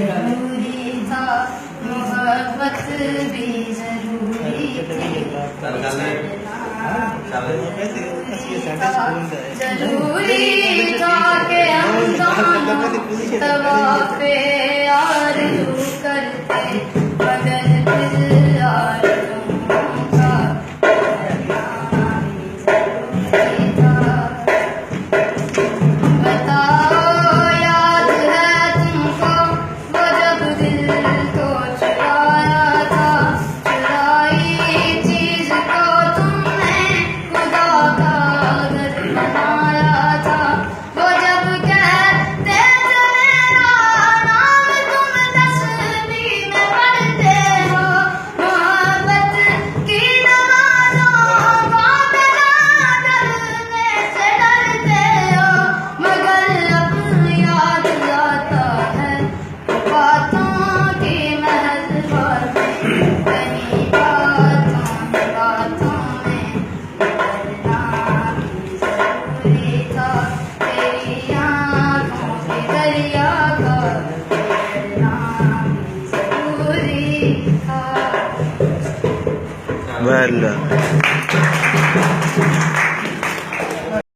जरूरी था, मोहब्बत भी जरूरी थी, जरूरी था कि हम दोनों तवाफ़ आरज़ू करते, मगर दिल आरज़ुओं का करना भी जरूरी था। बताओ याद है तुमको वो जब दिल को चुराया था, चुराई चीज को तुमने खुदा का घर बनाया था। वो जब कहते थे मेरा नाम तुम तस्बीह में पढ़ते हो, मोहब्बत की नमाज़ों को अदा करने से डरते हो, मगर अब याद आता है बातों की महज बातें, कहीं बातों में डरना भी जरूरी था, तेरी आँखों के दरिया का डरना भी जरूरी था। Well